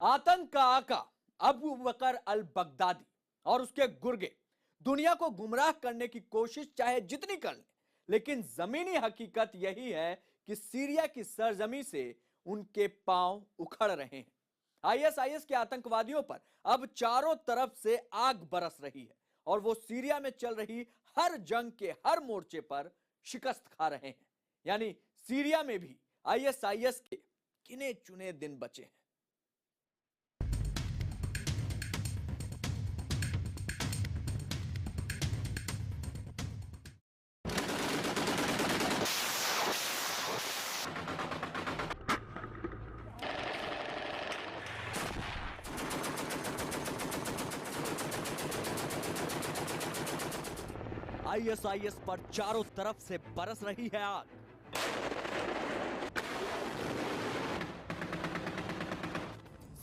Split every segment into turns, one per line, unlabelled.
आतंक का आका अबू बकर अल बगदादी और उसके गुर्गे दुनिया को गुमराह करने की कोशिश चाहे जितनी कर लें, लेकिन जमीनी हकीकत यही है कि सीरिया की सरजमी से उनके पांव उखड़ रहे हैं। आईएसआईएस के आतंकवादियों पर अब चारों तरफ से आग बरस रही है और वो सीरिया में चल रही हर जंग के हर मोर्चे पर शिकस्त खा रहे हैं। यानी सीरिया में भी आईएसआईएस के गिने चुने दिन बचे हैं। आईएसआईएस पर चारों तरफ से बरस रही है आग।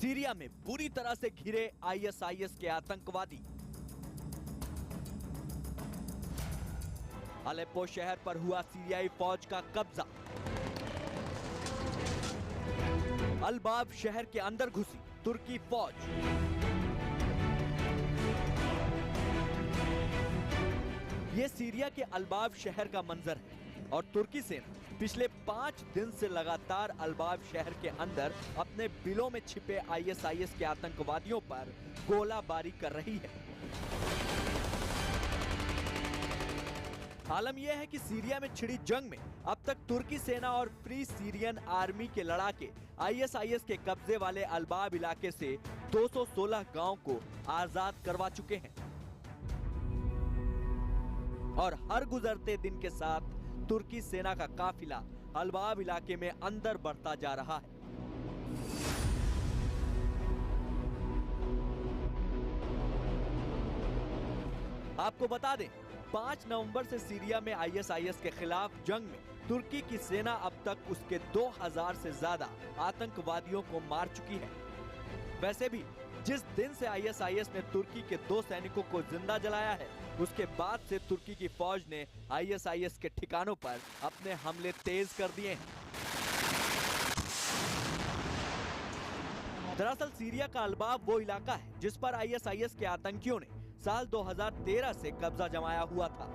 सीरिया में बुरी तरह से घिरे आईएसआईएस के आतंकवादी। अलेप्पो शहर पर हुआ सीरियाई फौज का कब्जा। अल-बाब शहर के अंदर घुसी तुर्की फौज। यह सीरिया के अल-बाब शहर का मंजर है और तुर्की सेना पिछले 5 दिन से लगातार अल-बाब शहर के अंदर अपने बिलों में छिपे आईएसआईएस के आतंकवादियों पर गोलाबारी कर रही है। आलम यह है कि सीरिया में छिड़ी जंग में अब तक तुर्की सेना और फ्री सीरियन आर्मी के लड़ाके आईएसआईएस के कब्जे वाले अल-बाब इलाके से 216 गांव को आजाद करवा चुके हैं और हर गुजरते दिन के साथ तुर्की सेना का काफिला अल-बाब इलाके में अंदर बढ़ता जा रहा है। आपको बता दें, 5 नवंबर से सीरिया में आईएसआईएस के खिलाफ जंग में तुर्की की सेना अब तक उसके 2000 से ज्यादा आतंकवादियों को मार चुकी है। वैसे भी जिस दिन से आईएसआईएस ने तुर्की के 2 सैनिकों को जिंदा जलाया है, उसके बाद से तुर्की की फौज ने आईएसआईएस के ठिकानों पर अपने हमले तेज कर दिए हैं। दरअसल सीरिया का अल-बाब वो इलाका है जिस पर आईएसआईएस के आतंकियों ने साल 2013 से कब्जा जमाया हुआ था,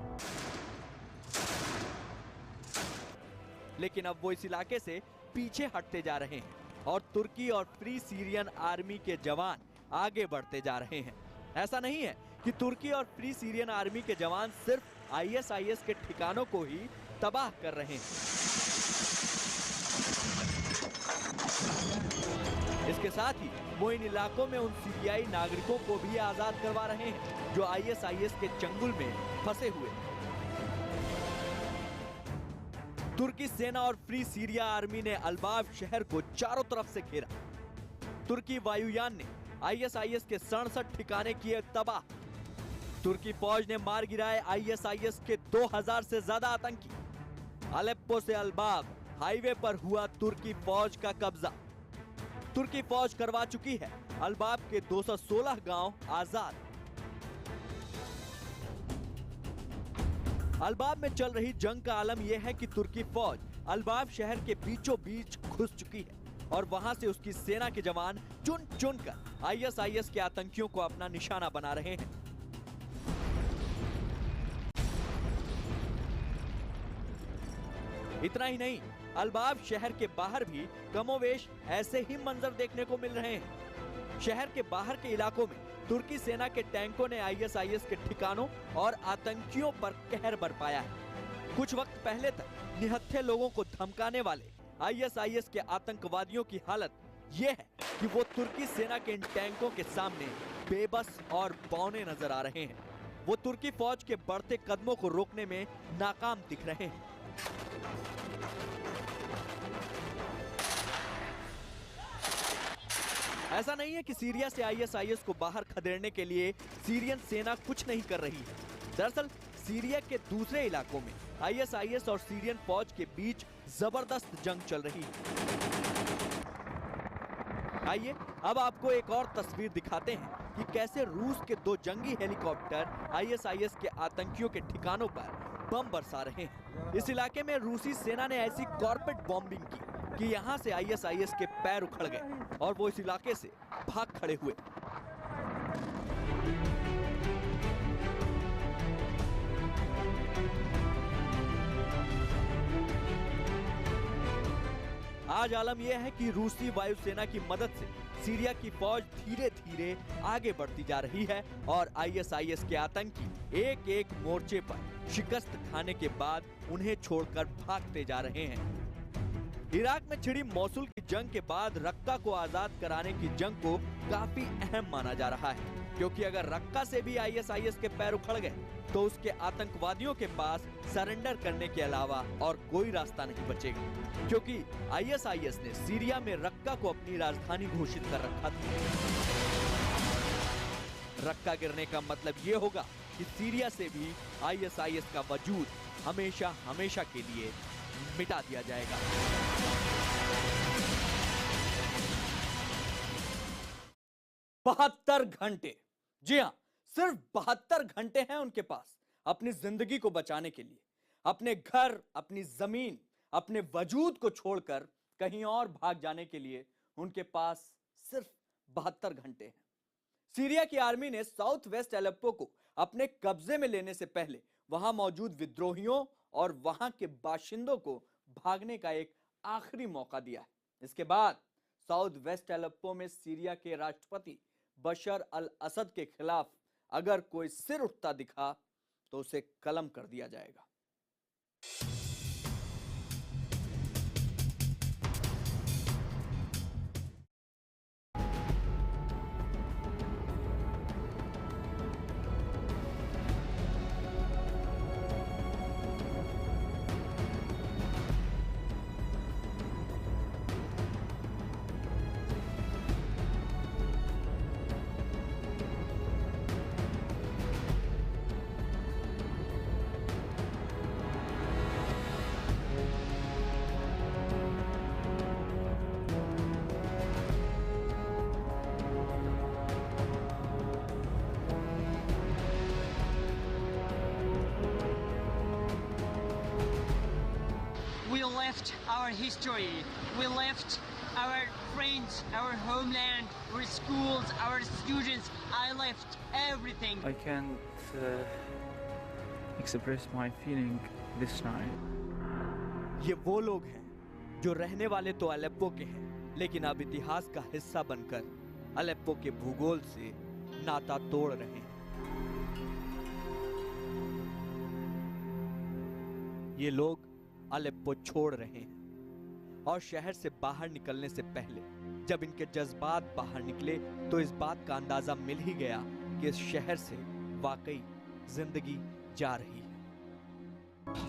लेकिन अब वो इस इलाके से पीछे हटते जा रहे हैं और तुर्की और फ्री सीरियन आर्मी के जवान आगे बढ़ते जा रहे हैं। ऐसा नहीं है कि तुर्की और फ्री सीरियन आर्मी के जवान सिर्फ आईएसआईएस के ठिकानों को ही तबाह कर रहे हैं। इसके साथ ही वो इन इलाकों में उन सीरियाई नागरिकों को भी आजाद करवा रहे हैं जो आईएसआईएस के चंगुल में फंसे हुए हैं। तुर्की सेना और फ्री सीरिया आर्मी ने अल-बाब शहर को चारों तरफ से घेरा। तुर्की वायुयान ने आईएसआईएस के 67 ठिकाने किए तबाह। तुर्की फौज ने मार गिराए आईएसआईएस के 2000 से ज्यादा आतंकी। अलेप्पो से अल-बाब हाईवे पर हुआ तुर्की फौज का कब्जा। तुर्की फौज करवा चुकी है अल-बाब के 216 गांव आजाद। अल-बाब में चल रही जंग का आलम यह है कि तुर्की फौज अल-बाब शहर के बीचों बीच घुस चुकी है और वहां से उसकी सेना के जवान चुन चुन कर आईएसआईएस के आतंकियों को अपना निशाना बना रहे हैं। इतना ही नहीं, अल-बाब शहर के बाहर भी कमोवेश ऐसे ही मंजर देखने को मिल रहे हैं। शहर के बाहर के इलाकों में तुर्की सेना के टैंकों ने आईएसआईएस के ठिकानों और आतंकियों पर कहर बरपाया है। कुछ वक्त पहले तक निहत्थे लोगों को धमकाने वाले आईएसआईएस के आतंकवादियों की हालत यह है कि वो तुर्की सेना के इन टैंकों के सामने बेबस और बौने नजर आ रहे हैं। वो तुर्की फौज के बढ़ते कदमों को रोकने में नाकाम दिख रहे हैं। ऐसा नहीं है कि सीरिया से आईएसआईएस को बाहर खदेड़ने के लिए सीरियन सेना कुछ नहीं कर रही है। दरअसल सीरिया के दूसरे इलाकों में आईएसआईएस और सीरियन फौज के बीच जबरदस्त जंग चल रही है। आइए अब आपको एक और तस्वीर दिखाते हैं कि कैसे रूस के 2 जंगी हेलीकॉप्टर आईएसआईएस के आतंकियों के ठिकानों पर बम बरसा रहे हैं। इस इलाके में रूसी सेना ने ऐसी कॉर्पोरेट बॉम्बिंग की कि यहाँ से आईएसआईएस के पैर उखड़ गए और वो इस इलाके से भाग खड़े हुए। आज आलम यह है कि रूसी वायुसेना की मदद से सीरिया की फौज धीरे धीरे आगे बढ़ती जा रही है और आईएसआईएस के आतंकी एक एक मोर्चे पर शिकस्त खाने के बाद उन्हें छोड़कर भागते जा रहे हैं। इराक में छिड़ी मौसुल की जंग के बाद रक्का को आजाद कराने की जंग को काफी अहम माना जा रहा है, क्योंकि अगर रक्का से भी आईएसआईएस के पैर उखड़ गए तो उसके आतंकवादियों के पास सरेंडर करने के अलावा और कोई रास्ता नहीं बचेगा, क्योंकि आईएसआईएस ने सीरिया में रक्का को अपनी राजधानी घोषित कर रखा था। रक्का गिरने का मतलब ये होगा कि सीरिया से भी आईएसआईएस का वजूद हमेशा हमेशा के लिए मिटा दिया जाएगा। बहत्तर घंटे, जी हाँ, सिर्फ 72 घंटे हैं उनके पास अपनी जिंदगी को बचाने के लिए। अपने घर, अपनी जमीन, अपने वजूद को छोड़कर कहीं और भाग जाने के लिए उनके पास सिर्फ 72 घंटे हैं। सीरिया की आर्मी ने साउथ वेस्ट एलेप्पो को अपने कब्जे में लेने से पहले वहां मौजूद विद्रोहियों और वहां के बाशिंदों को भागने का एक आखिरी मौका दिया है। इसके बाद साउथ वेस्ट एलेप्पो में सीरिया के राष्ट्रपति बशर अल असद के खिलाफ अगर कोई सिर उठता दिखा तो उसे कलम कर दिया जाएगा।
We left our history, we left our friends, our homeland, our schools, our students. I left everything.
I can't express my feeling this time.
ये वो लोग हैं जो रहने वाले तो अलेप्पो के हैं, लेकिन अब इतिहास का हिस्सा बनकर अलेप्पो के भूगोल से नाता तोड़ रहे हैं। ये लोग अलेप्पो छोड़ रहे हैं और शहर से बाहर निकलने से पहले जब इनके जज्बात बाहर निकले तो इस बात का अंदाजा मिल ही गया कि इस शहर से वाकई जिंदगी जा रही है।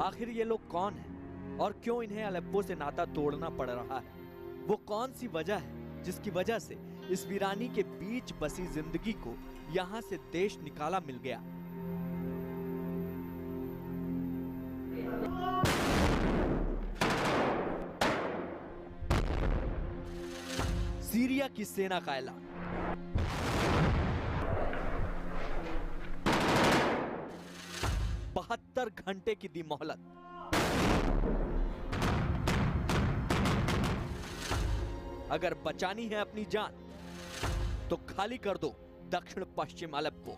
आखिर ये लोग कौन हैं और क्यों इन्हें अलेप्पो से नाता तोड़ना पड़ रहा है? वो कौन सी वजह है जिसकी वजह से इस वीरानी के बीच बसी जिंदगी को यहाँ से देश निकाला मिल गया? सीरिया की सेना का ऐलान। बहत्तर घंटे की दी मोहलत। अगर बचानी है अपनी जान तो खाली कर दो दक्षिण पश्चिम अलेप्पो।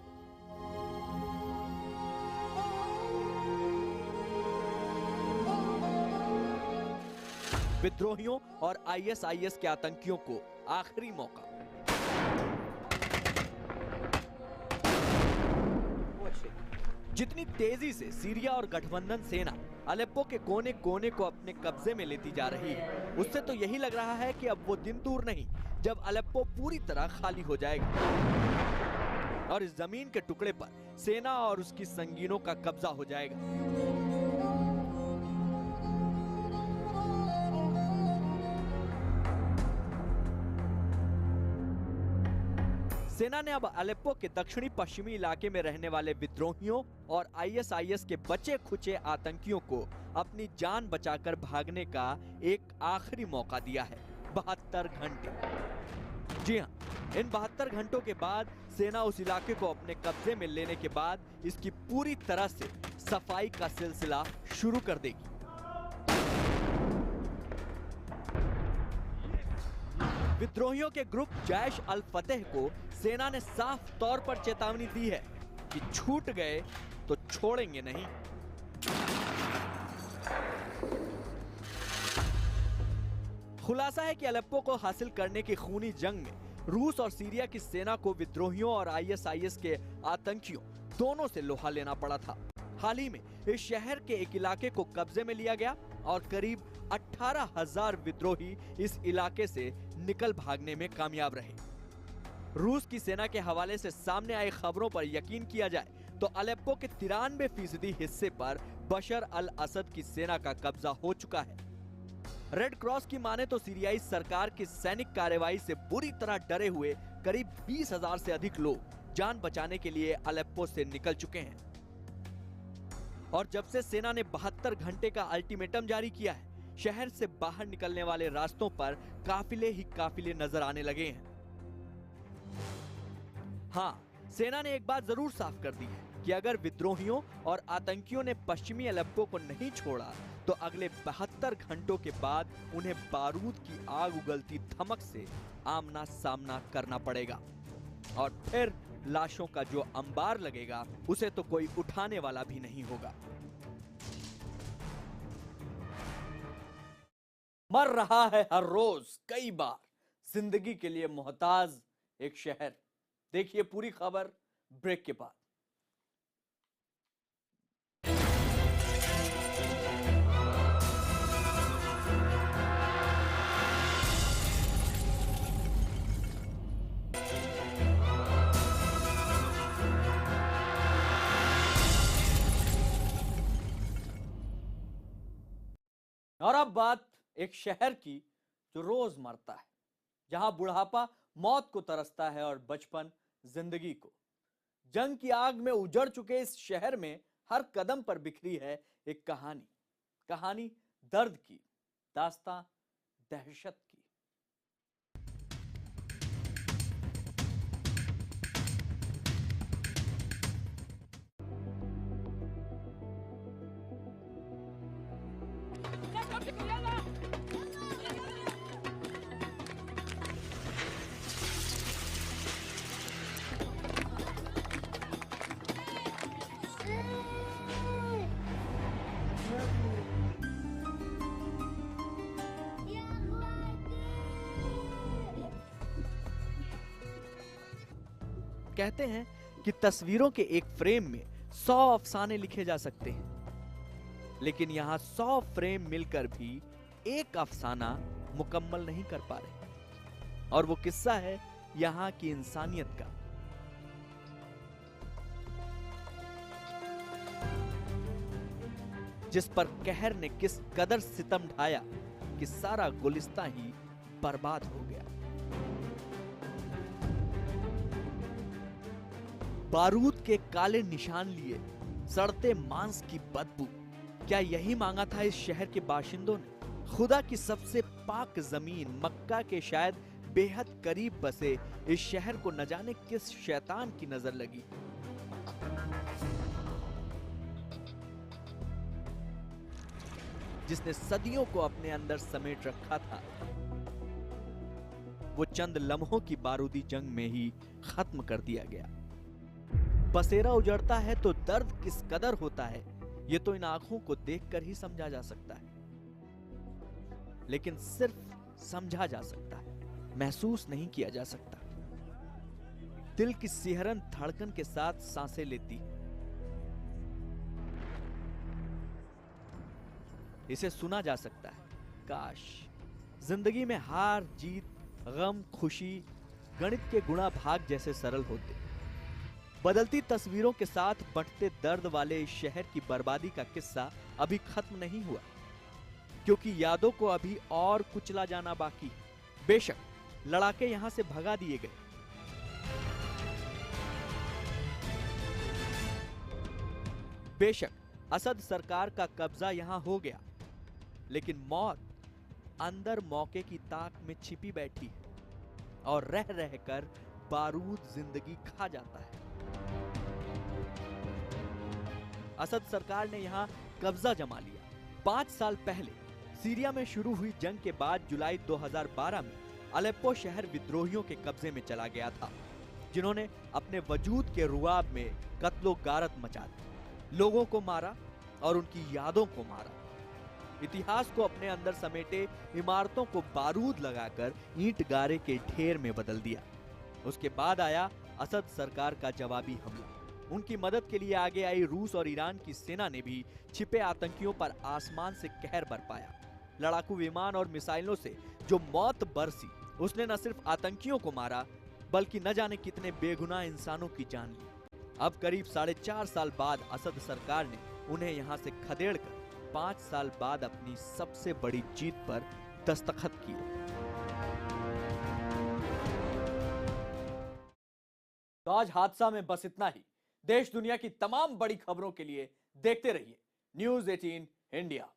विद्रोहियों और आईएसआईएस के आतंकियों को आखिरी मौका। जितनी तेजी से सीरिया और गठबंधन सेना अलेप्पो के कोने कोने को अपने कब्जे में लेती जा रही है, उससे तो यही लग रहा है कि अब वो दिन दूर नहीं जब अलेप्पो पूरी तरह खाली हो जाएगा और इस जमीन के टुकड़े पर सेना और उसकी संगीनों का कब्जा हो जाएगा। सेना ने अब अलेप्पो के दक्षिणी पश्चिमी इलाके में रहने वाले विद्रोहियों और आईएसआईएस के बचे खुचे आतंकियों को अपनी जान बचाकर भागने का एक आखिरी मौका दिया है। 72 घंटे। जी हाँ, इन 72 घंटों के बाद सेना उस इलाके को अपने कब्जे में लेने के बाद इसकी पूरी तरह से सफाई का सिलसिला शुरू कर देगी। विद्रोहियों के ग्रुप जैश अल फतेह को सेना ने साफ तौर पर चेतावनी दी है कि छूट गए तो छोड़ेंगे नहीं। खुलासा है कि अलेप्पो को हासिल करने की खूनी जंग में रूस और सीरिया की सेना को विद्रोहियों और आईएसआईएस के आतंकियों दोनों से लोहा लेना पड़ा था। हाल ही में इस शहर के एक इलाके को कब्जे में लिया गया और करीब 18,000 विद्रोही इस इलाके से निकल भागने में कामयाब रहे। रूस की सेना के हवाले से सामने आई खबरों पर यकीन किया जाए तो अलेप्पो के 93% हिस्से पर बशर अल असद की सेना का कब्जा हो चुका है। रेड क्रॉस की माने तो सीरियाई सरकार की सैनिक कार्रवाई से बुरी तरह डरे हुए करीब 20,000 से अधिक लोग जान बचाने के लिए अलेप्पो से निकल चुके हैं। और जब से सेना ने 72 घंटे का अल्टीमेटम जारी किया है, शहर से बाहर निकलने वाले रास्तों पर काफिले ही काफिले नजर आने लगे हैं। हाँ, सेना ने एक बात जरूर साफ कर दी है कि अगर विद्रोहियों और आतंकियों ने पश्चिमी अलेप्पो को नहीं छोड़ा तो अगले 72 घंटों के बाद उन्हें बारूद की आग उगलती धमक से आमना सामना करना पड़ेगा और फिर लाशों का जो अंबार लगेगा उसे तो कोई उठाने वाला भी नहीं होगा। मर रहा है हर रोज कई बार जिंदगी के लिए मोहताज एक शहर। देखिए पूरी खबर ब्रेक के बाद। और अब बात एक शहर की जो रोज मरता है, जहां बुढ़ापा मौत को तरसता है और बचपन जिंदगी को। जंग की आग में उजड़ चुके इस शहर में हर कदम पर बिखरी है एक कहानी दर्द की, दास्तां दहशत की। कहते हैं कि तस्वीरों के एक फ्रेम में 100 अफसाने लिखे जा सकते हैं, लेकिन यहां 100 फ्रेम मिलकर भी एक अफसाना मुकम्मल नहीं कर पा रहे। और वो किस्सा है यहां की इंसानियत का। जिस पर कहर ने किस कदर सितम ढाया कि सारा गुलिस्तां ही बर्बाद हो गया। बारूद के काले निशान लिए, सड़ते मांस की बदबू, क्या यही मांगा था इस शहर के बाशिंदों ने? खुदा की सबसे पाक जमीन मक्का के शायद बेहद करीब बसे इस शहर को न जाने किस शैतान की नजर लगी। जिसने सदियों को अपने अंदर समेट रखा था, वो चंद लम्हों की बारूदी जंग में ही खत्म कर दिया गया। बसेरा उजड़ता है तो दर्द किस कदर होता है, ये तो इन आंखों को देखकर ही समझा जा सकता है। लेकिन सिर्फ समझा जा सकता है, महसूस नहीं किया जा सकता। दिल की सिहरन धड़कन के साथ सांसें लेती है। इसे सुना जा सकता है। काश जिंदगी में हार जीत, गम खुशी, गणित के गुणा भाग जैसे सरल होते। बदलती तस्वीरों के साथ बंटते दर्द वाले इस शहर की बर्बादी का किस्सा अभी खत्म नहीं हुआ, क्योंकि यादों को अभी और कुचला जाना बाकी। बेशक लड़ाके यहां से भगा दिए गए, बेशक असद सरकार का कब्जा यहां हो गया, लेकिन मौत अंदर मौके की ताक में छिपी बैठी है और रह रहकर बारूद जिंदगी खा जाता है। असद सरकार ने यहां कब्जा जमा लिया। 5 साल पहले सीरिया में शुरू हुई जंग के बाद जुलाई 2012 में अलेप्पो शहर विद्रोहियों के कब्जे में चला गया था, जिन्होंने अपने वजूद के रुआब में कत्लो गारत मचा दी, लोगों को मारा और उनकी यादों को मारा। इतिहास को अपने अंदर समेटे इमारतों को बारूद लगाकर ईंट गारे के ढेर में बदल दिया। उसके बाद आया असद सरकार का जवाबी हमला। उनकी मदद के लिए आगे आई रूस और ईरान की सेना ने भी छिपे आतंकियों पर आसमान से कहर बरपाया। लड़ाकू विमान और मिसाइलों से जो मौत बरसी, उसने न सिर्फ आतंकियों को मारा बल्कि न जाने कितने बेगुनाह इंसानों की जान ली। अब करीब 4.5 साल बाद असद सरकार ने उन्हें यहां से खदेड़कर 5 साल बाद अपनी सबसे बड़ी जीत पर दस्तखत किए। तो आज हादसा में बस इतना ही। देश दुनिया की तमाम बड़ी खबरों के लिए देखते रहिए न्यूज़ 18 इंडिया।